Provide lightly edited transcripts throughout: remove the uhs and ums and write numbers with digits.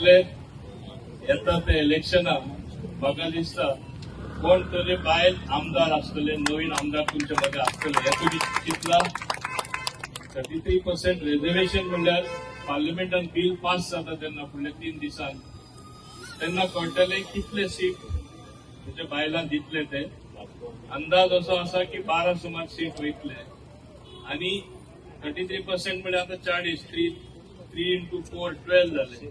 फुडले येता ते इलेक्शनाक म्हाका दिसता कोण तरी बायल आमदार आसतले, नवीन आमदार तुमच्या मध्ये आसतले. हे तुम्ही चिंतला? 33% रिझर्वेशन म्हणल्यार पार्लिमेंटान बिल पास जाता तेन्ना फुडल्या 3 दिसांन तेन्ना कळटले कितले सीट म्हणजे बायलांक दितले ते. अंदाज असो आसा की 12 सुमार सीट वयतले आणि 33% म्हणजे आता 40, 3 into 4 12 झाले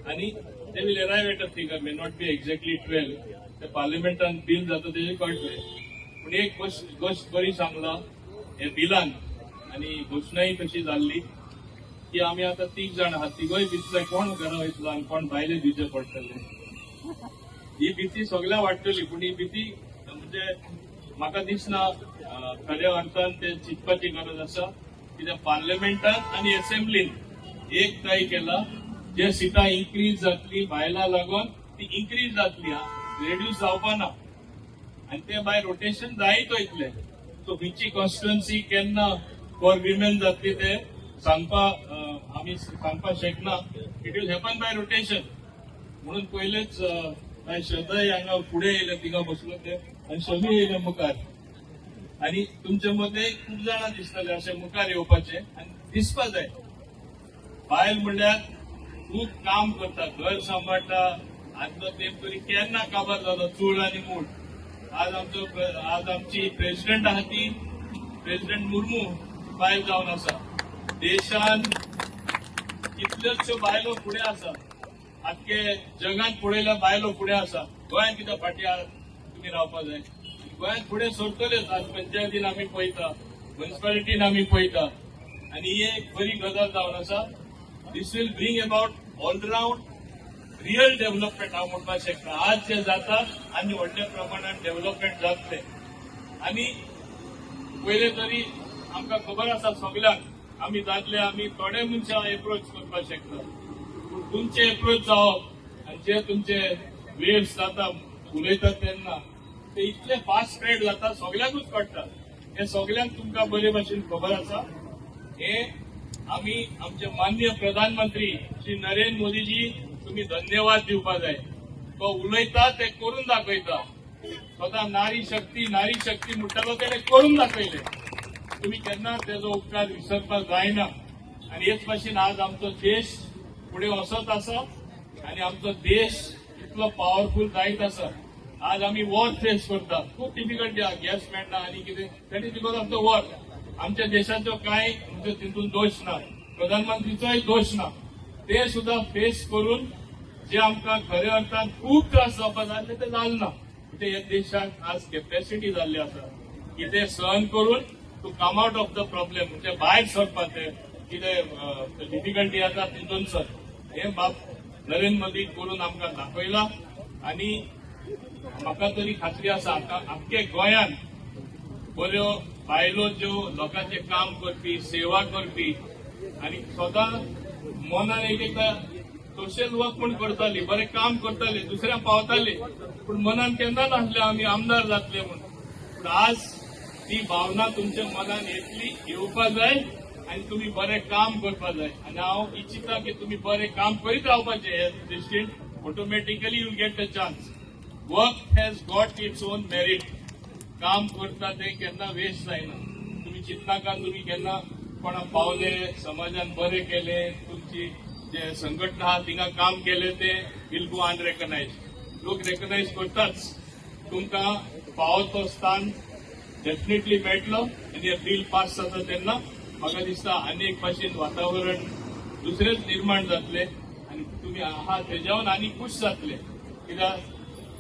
आणि ते will arrive at a figure, may not be exactly 12. ते पार्लिमेंटान बिल जाता तेजे कळटले. पूण एक गोष्ट बरी सांगला हे बिलान आणि घोषणाही तशी जाल्ली की आम्ही आता 3 जाण आहात, तिगोय भितले कोण घरा वयतलो आणि कोण भायले दिवचे पडटले. ही भीती सगळ्या वाटतली. पूण ही भीती म्हणजे म्हाका दिसना खऱ्या अर्थान ते चिंतपाची गरज आसा. कित्याक पार्लिमेंटान आणि असेंब्लीन एक तय केला, जे सिटां इन्क्रीज जातली बायलां लागून ती इन्क्रीज जातली, रेड्यूस जावपाना आणि ते बाय रोटेशन जायत वयतले. सो खंयची कॉन्स्टिट्युएन्सी केन्ना फॉर विमेन जातली ते आम्ही सांगपा शकना. It will happen bye rotation. म्हणून पयलेच श्रद्धा हांगा फुडें येयले, तिगा बसलो ते आणि सगळी येयले मुखार आणि तुमच्या मध्ये खूप जाणां दिसतले असे मुखार येवपाचे आणि दिसपा जाय. बायल म्हणल्यार खूप काम करता, घर सांबाळटा. आदलो तेंप तरी केन्ना काबार जालो चूळ आणि मूळ. आज आमची प्रेसिडेंट आहा ती प्रेसिडेंट मुर्मू बायल जावन आसा. देशान कितल्योशो बायलो फुडें आसा, आख्खे जगान पळयल्या बायलो फुडें आसा. गोंयांत कित्याक फाटीं तुमी रावपा जाय. गोंयांत फुडें सरतलेच. आज पंचायतीन आमी पळयता, म्युनिसिपालिटीन आमी पळयता आणि ही एक बरी गजाल जावन आसा. This will bring about all round real development हांव म्हणपाक शकता. आज जे जाता आनी व्हडल्या प्रमाणात डेव्हलपमेंट जातले. आणि पयले तरी आमकां खबर आसा सगळ्यांक आमी दादले आमी थोडे मनशां एप्रोच करपाक शकता. पूण तुमचे एप्रोच जावप आनी जे तुमचे वेव्स जाता उलयता तेन्ना ते इतले फास्ट स्प्रेड जाता, सगळ्यांकूच कळटा. हे सगळ्यांक तुमकां बरे भाशेन खबर आसा. हे आमी आमचे माननीय प्रधानमंत्री श्री नरेंद्र मोदीजी तुम्ही धन्यवाद दिवपा जाय. तो उलयता ते करून दाखयता. स्वतः नारी शक्ती म्हणटालो तेणे करून दाखयले. तुम्ही केन्ना तेजो उपकार विसरपाक जायना. आणि हेच भाशेन आज आमचो देश फुडें वचत आसा आणि आमचो देश इतलो पॉवरफुल जायत आसा. आज आमी वॉर फेस करता, खूप डिफिकल्टी आहा, गॅस मेळना आनी कितें. That is because of the war. आमच्या देशाचो कांय म्हणजे तितून दोश ना, प्रधानमंत्रीचोय दोश ना. ते सुद्धा फेस करून जे आमकां खऱ्या अर्थान खूप त्रास जावपाक जाय ते जालना. कितें हे देशाक आज कॅपॅसिटी जाल्ली आसा की ते सहन करून to come out of the problem, म्हणजे भायर सरपाक ते कितें डिफिकल्टी आसा तितून सर. हे बाब नरेंद्र मोदी करून आमकां दाखयला. आणि म्हाका तरी खात्री आसा आख्खे गोंयान बऱ्यो बायलो ज्यो लोकांचे काम करपी, सेवा करपी आणि स्वता मनान एकदा सोशल वर्क पण करताली, बरें काम करताले, दुसऱ्यांक पावताले. पूण मनान केन्ना नासले आमी आमदार जातले म्हणून. पूण आज ती भावना तुमच्या मनान येवपा जाय आणि तुम्ही बरें काम करपा जाय. आणि हांव इच्छिता की तुम्ही बरें काम करीत रावपाचें. हे दृश्टीन automatically you get a chance. Work has got its own merit. काम करता ते केन्ना वेस्ट जायना. तुम्ही चिंतनाका तुम्ही केन्ना कोणाक पावले, समाजान बरें केले, तुमची जे संघटना आहा तिंगा काम केले ते विल गो अनरेकग्नाइज. लोक रेकग्नाइज करताच. तुमकां पावो तो स्थान डेफिनेटली मेळटलो. आनी हे बिल पास जाता तेन्ना म्हाका दिसता अनेक भाशेन वातावरण दुसरेच निर्माण जातले आणि तुम्ही आहात तेज्यावन आनी खुश जातले. कित्याक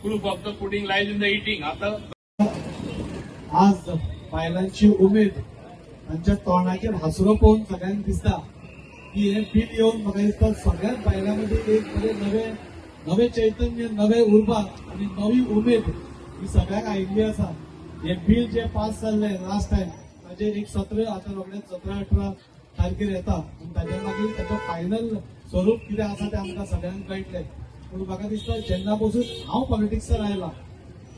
proof of the pudding lies in the eating. आता आज बायलांची उमेद तांच्या तोंडाचेर हासरो पळोवन सगळ्यांक दिसता की हे बिल येवन म्हाका दिसता सगळ्याच बायलांमध्ये एक बरें नवे चैतन्य, नवे उर्बा आणि नवी उमेद ही सगळ्यांक आयिल्ली आसा. हे बिल जे पास जाल्ले लास्ट टायम ताचेर एक 17 आता रोखडेच 17-18 तारखेर येता आनी ताच्या मागीर ताचो फायनल स्वरूप कितें आसा तें आमकां सगळ्यांक कळटलें. पूण म्हाका दिसता जेन्ना पासून हांव पॉलिटिक्सान आयला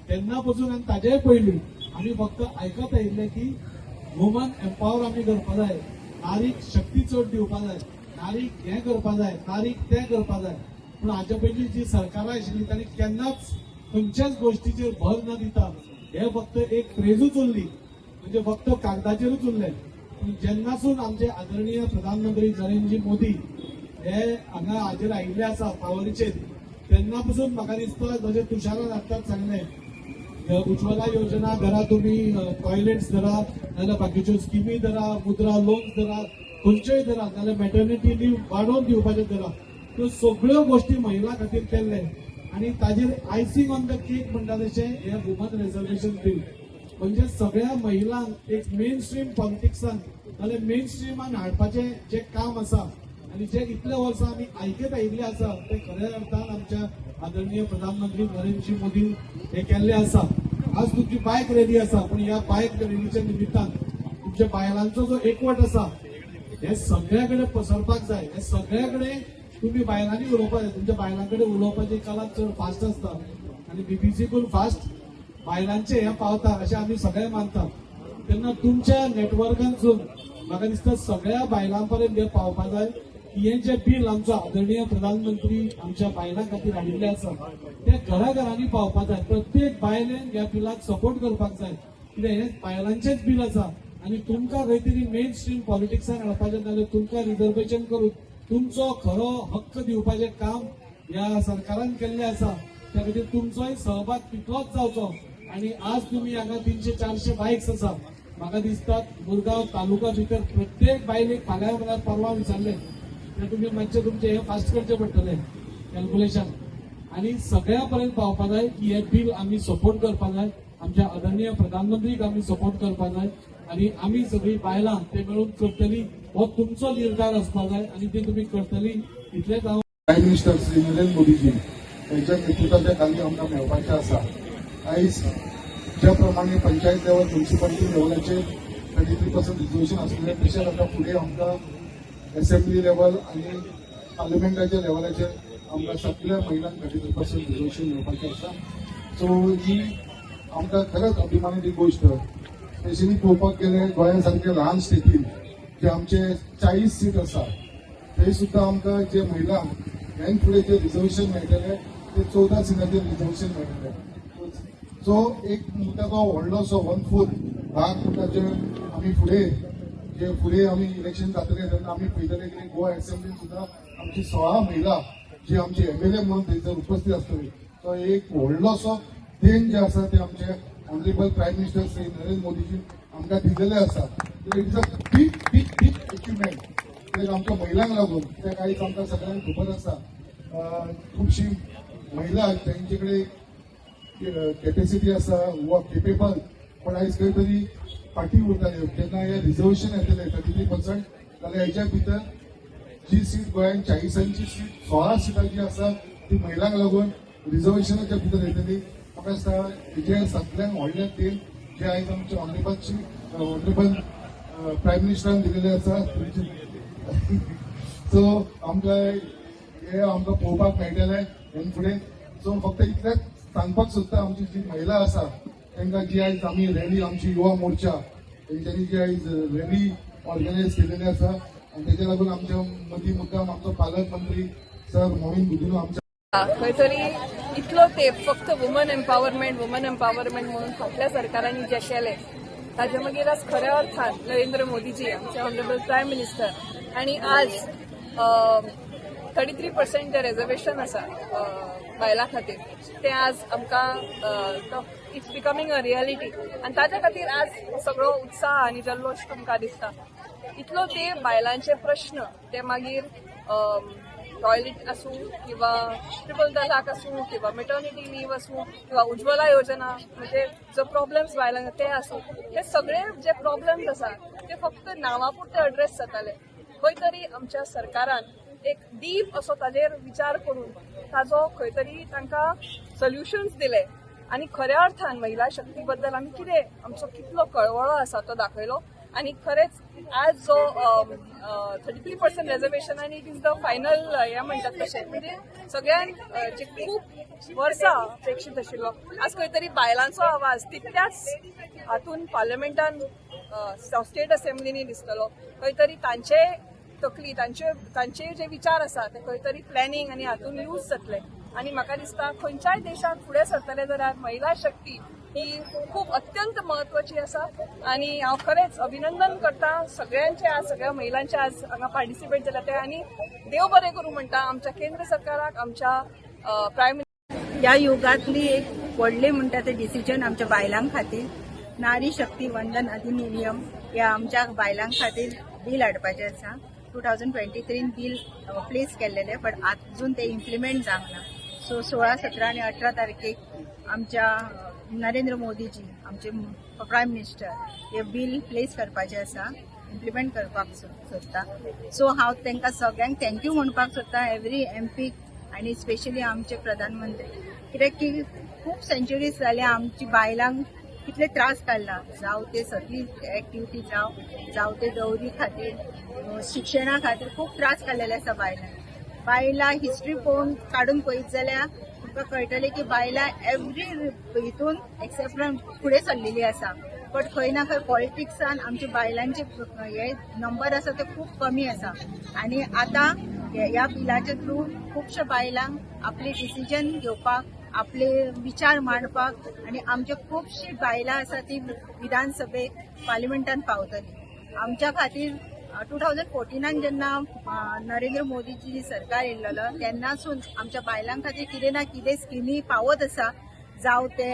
तेन्ना पासून आनी ताजेय पयलीं आमी फक्त आयकत आयिल्ले की वुमन एम्पावर आमी करपा जाय, नारीक शक्ती चड दिवपा जाय, नारीक हें करपा जाय, नारीक तें करपा जाय. पण हाच्या पयलीं जी सरकारां आशिल्ली तांणी केन्नाच खंयच्याच गोष्टीचेर भर न दिता हे फक्त एक फ्रेजूच उरली, म्हणजे फक्त कागदाचेरूच उरले. पूण जेन्नासून आमचे आदरणीय प्रधानमंत्री नरेंद्रजी मोदी हे हांगा हाजेर आयिल्ले आसा पावरीचेर, तेन्ना पासून म्हाका दिसता जशें तुषारान आत्ताच सांगलें, उज्ज्वला योजना धरा, तुम्ही टॉयलेट्स धरा, नाजाल्यार बाकीच्यो स्किमी धरा, मुद्रा लोन्स धरा, खंयच्योय धरा, नाजाल्यार मॅटर्निटी लीव वाडोवन दिवपाचे धरा, त्यो सगळ्यो गोष्टी महिला खातीर केल्ले. आणि ताजेर आयसिंग ऑन द केक म्हणटा तशें हे वुमन रिजर्वेशन बील, म्हणजे सगळ्या महिलांक एक मेन स्ट्रीम पॉलिटिक्सान नाजाल्यार मेन स्ट्रीमान हाडपाचें जे काम आसा आणि जे इतल्या वर्सां आमी आयकत आयिल्ले आसा ते खऱ्या अर्थान आमच्या आदरणीय प्रधानमंत्री नरेंद्रजी मोदी हे केल्ले आसा. आज तुमची बायक रॅली आसा, पण ह्या बायक रॅलीच्या निमित्तान तुमच्या बायलांचो जो एकवट आसा हे सगळ्याकडे पसरपाक जाय. हे सगळ्याकडे तुम्ही बायलांनी उलोवपाक जाय. तुमच्या बायलांकडे उलोवपाची कला चड फास्ट आसता आणि बीबीसी पूण फास्ट बायलांचे हे पावता अशें आमी सगळे मानतात. तेन्ना तुमच्या नेटवर्कांसून म्हाका दिसता सगळ्या बायलां पर्यंत हे पावपाक जाय की हे जे बिल आमचो आदरणीय प्रधानमंत्री आमच्या बायलां खातीर हाडिल्ले आसा ते घराघरांनी पावपाक जाय. प्रत्येक बायलेन ह्या बिलाक सपोर्ट करपाक जाय, कित्याक हे बायलांचेच बिल आसा आणि तुमकां खंय तरी मेन स्ट्रीम पॉलिटिक्सान हाडपाचें, नाजाल्यार तुमकां रिजर्वेशन करून तुमचो खरो हक्क दिवपाचें काम ह्या सरकारान केल्लें आसा. त्या खातीर तुमचोय सहभाग तितलोच जावचो. आणि आज तुम्ही हांगा 300-400 बायक्स आसा, म्हाका दिसता मुरगांव तालुका भितर प्रत्येक बायलेक फाल्यां म्हळ्यार परवा विचारले तर तुम्ही मातशें तुमचें हे फास्ट करचें पडटलें कॅल्क्युलेशन, आणि सगळ्या पर्यंत पावपाक जाय की हे बिल आमी सपोर्ट करपाक जाय. आमच्या आदरणीय प्रधानमंत्रीक आमी सपोर्ट करपाक जाय आणि आमी सगळीं बायलां ते मेळून करतली. हो तुमचो निर्धार आसपाक जाय आणि ते तुम्ही करतली. इतलेंच हांव प्राईम मिनिस्टर श्री नरेंद्र मोदीजी यांच्या नेतृत्वाच्या खाली आमकां मेळपाचें आसा. आयज ज्या प्रमाणे पंचायत लेवल म्युनिसिपालिटी लेवलाचेर 33% रिजर्वेशन आसलें, तशेंच आतां फुडें आमकां असेंब्ली लेवल आनी पार्लिमेंटाच्या लेवलाचेर आमकां सगळ्या महिलांक 33% रिजर्वेशन मेळपाचें आसा. सो ही आमकां खरेंच अभिमानाची गोश्ट. स्पेशली पळोवपाक गेल्यार गोंया सारख्या ल्हान स्टेटीन जे आमचे 40 सीट आसा थंय सुद्दां आमकां जे महिलांक ह्यान फुडें जे रिजर्वेशन मेळटलें ते 14 सिटाचेर रिजर्वेशन मेळटलें. सो एक मुद्दो व्हडलोसो 1/4 भाग मुद्दाचे आमी फुडें आमी इलेक्शन जातलें तेन्ना आमी पळयतले की गोवा असेंब्लीन सुद्दां आमची 16 महिला जी आमची एमएलए म्हणून थंयसर उपस्थित आसतली. तो एक व्हडलोसो देण जे आसा ते आमचे honourable prime minister Shri Narendra Modiji आमकां दिलेले आसा. It is a big big big achievement. कित्याक आमच्या महिलांक लागून, कित्याक आयज आमकां सगळ्यांक खबर आसा खुबशी महिला तेंचे कडेन कॅपेसिटी आसा वा केपेबल, पण आयज खंय तरी फाटीं उरताल्यो. जेन्ना हे रिजर्वेशन येतलें 33% जाल्यार हेच्या भितर जी सीट गोंयांत 40ची सीट 16 सिटां जी आसा ती महिलांक लागून रिजर्वेशनाच्या भितर येतली. म्हाका दिसता हेजे सगळ्यांक व्हडलें देण जे आयज आमचे ऑनरेबल प्रायम मिनिस्टरान दिलेले आसा. सो आमकां हे आमकां पळोवपाक मेळटलें हे फुडें. सो फक्त इतलेंच सांगपाक सोदता आमची जी महिला आसा तांकां जी आयज आमी रॅली आमची युवा मोर्चा तेंच्यांनी जी आयज रॅली ऑर्गनायज केलेली आसा आनी तेच्या लागून आमच्या मदीं मुद्दाम आमचो पालकमंत्री सर मोहीन बुदुनो आमच्या खंय तरी इतलो तेंप फक्त वुमन एम्पावरमेंट म्हणून फाटल्या सरकारांनी जे केले ताजे मागीर आज खऱ्या अर्थान नरेंद्र मोदीजी आमचे ऑनरेबल प्रायम मिनिस्टर आणि आज 33% जे रिजर्वेशन आसा बायलां खातीर ते आज आमकां इट्स बिकमिंग अ रियालिटी आनी ताज्या खातीर आज सगळो उत्साह आनी जल्लोश तुमकां दिसता. इतलो ते बायलांचे प्रश्न ते मागीर टॉयलेट आसूं किंवा ट्रिपल तलाक आसूं किंवा मेटर्निटी लीव आसूं किंवा उज्ज्वला योजना म्हणजे जो प्रॉब्लेम्स बायलांक ते आसूं, हे सगळे जे प्रॉब्लेम्स आसा ते फक्त नांवा पुरते अड्रेस जाताले. खंय तरी आमच्या सरकारान एक डीप असो ताजेर विचार करून ताजो खंय तरी तांकां सोल्युशन्स दिले आनी खऱ्या अर्थान महिला शक्ती बद्दल आमी कितें आमचो कितलो कळवळो आसा तो दाखयलो. आणि खरेंच आज जो 33% रिजर्वेशन आणि इट इज द फायनल हे म्हणटात तशें म्हणजे सगळ्यान जे खूप वर्सां अपेक्षीत आशिल्लो आज खंय तरी बायलांचो आवाज तितल्याच हातून पार्लमेंटान स्टेट असेंब्लीनी दिसतलो. खंय तरी तांचे तकली तांचे जे विचार आसा ते खंय तरी प्लॅनिंग आनी हातून यूज जातले आनी म्हाका दिसता खंयच्याय देशात फुडें सरतले जाल्यार महिला शक्ती ही खूप अत्यंत महत्वाची आसा आणि हांव खरेंच अभिनंदन करता सगळ्यांचे आज सगळ्या महिलांचे आज हांगा पार्टिसिपेट जाल्या ते आनी देव बरें करूं म्हणटा आमच्या केंद्र सरकाराक आमच्या प्रायम ह्या युगातली एक व्हडली म्हणटा ते डिसिजन आमच्या बायलां खातीर नारी शक्ती वंदन अधिनियम या आमच्या बायलां खातीर बील हाडपाचें आसा 2023 बील प्लेस केल्लेले बट अजून ते इम्प्लिमेंट जावंक ना सो 16, 17 आणि 18 तारखेक आमच्या नरेंद्र मोदीजी आमचे प्रायम मिनिस्टर हे बील प्लेस करपाचें आसा इम्प्लिमेंट करपाक सोदता सो हांव तांकां सगळ्यांक थँक्यू म्हणपाक सोदता एवरी MP आणि स्पेशली आमचे प्रधानमंत्री कित्याक की खूप सेंच्युरीज जाल्या आमची बायलांक कितले त्रास काडला जावं ते सगळी एक्टिविटी जावं ते दवरी खातीर शिक्षणा खातीर खूप त्रास काडलेले आसा बायलां हिस्ट्री पळोवन काडून पळयत जाल्यार तुमकां कळटलें की बायलां एवरी हितून एक्सेप्ट फुडें सरलेली आसा बट खंय ना खंय पॉलिटिक्सान आमच्या बायलांचे हे नंबर आसा ते खूप कमी आसा आनी आतां ह्या बिलाच्या थ्रू खुबश्या बायलांक आपले डिसिजन घेवपाक आपले विचार मांडपाक आणि आमचे खूबशीं बायलां आसा ती विधानसभेक पार्लिमेंटान पावतली आमच्या खातीर 2014 जेन्ना नरेंद्र मोदीजी सरकार येयल्लो तेन्नासून आमच्या बायलां खातीर कितें ना कितें स्किमी पावत आसा जावं ते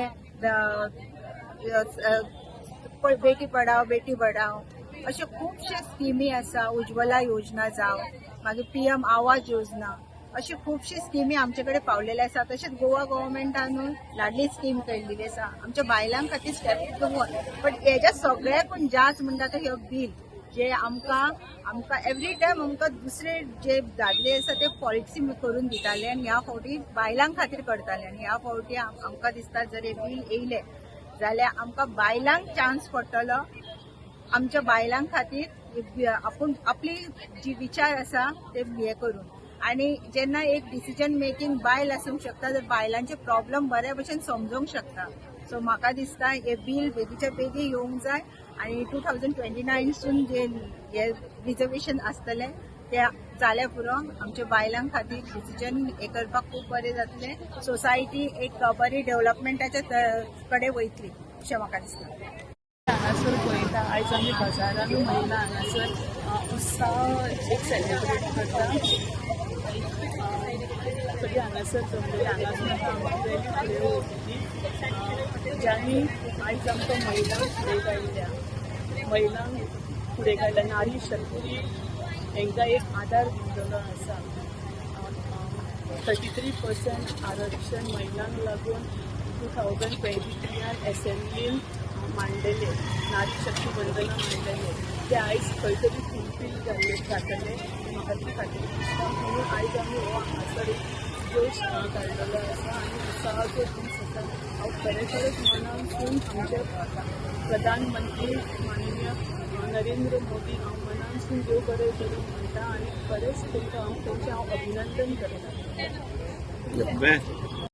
बेटी पढाओ बेटी बढाओ अशे खुबशे स्किमी आसा उज्ज्वला योजना जावं मागीर PM आवास योजना अशी खुबशी स्किमी आमचे कडेन पावलेले आसा तशेंच गोवा गव्हर्मेंटानूय लाडली स्कीम काडिल्ली आसा आमच्या बायलां खातीर स्टेप टू वन बट हेज्या सगळ्याकून जास्त म्हणटा तो ह्यो बील जे आमकां एवरी टायम आमकां दुसरे जे दादले आसा ते पॉलिसी करून दिताले आनी ह्या फावटी बायलां खातीर करताले आनी ह्या फावटी आमकां दिसता जर हे बील येयले जाल्यार आमकां बायलांक चान्स पडटलो आमच्या बायलां खातीर आपूण आपली जी विचार आसा ते हे करून आणि जेन्ना एक डिसिजन मेकिंग बायल आसूंक शकता तर बायलांचे प्रॉब्लेम बऱ्या भशेन समजूंक शकता सो म्हाका दिसता हे बील बेगीच्या बेगी येवंक जाय आणि 2029 सून जे हे रिजर्वेशन आसतले ते जाल्या पुरो आमच्या बायलां खातीर डिसिजन हे करपाक खूब बरें जातलें सोसायटी एक बरी डेव्हलपमेंटाच्या कडेन वयतली अशें म्हाका दिसता हांगासर पळयता आयज आमी बाजारांत महिला हांगासर उत्सव एक सेलिब्रेट करता सगळी हांगासर जमली हांगासून वेगळी फुडें वयतली ज्यांनी आयज आमकां महिलांक फुडें काडल्या महिलांक फुडें काडल्या नारी शक्ती हांकां एक आदार दिल्लो आसा 33% आरक्षण महिलांक लागून 2023 असेंब्लीन मांडलेले नारी शक्ती बंदना मांडलेले ते आयज खंय तरी फुलफील जातले म्हाका ती खात्री दिसता म्हणून आयज आमी हो हांगासर एक जोश काडलेलो आसा आनी उत्साहाचो दीस आसा हांव खरेंच मनासून आमचे प्रधानमंत्री माननीय नरेंद्र मोदी हांव मनासून देव बरें करूं म्हणटा आनी खरेंच तांकां हांव अभिनंदन करता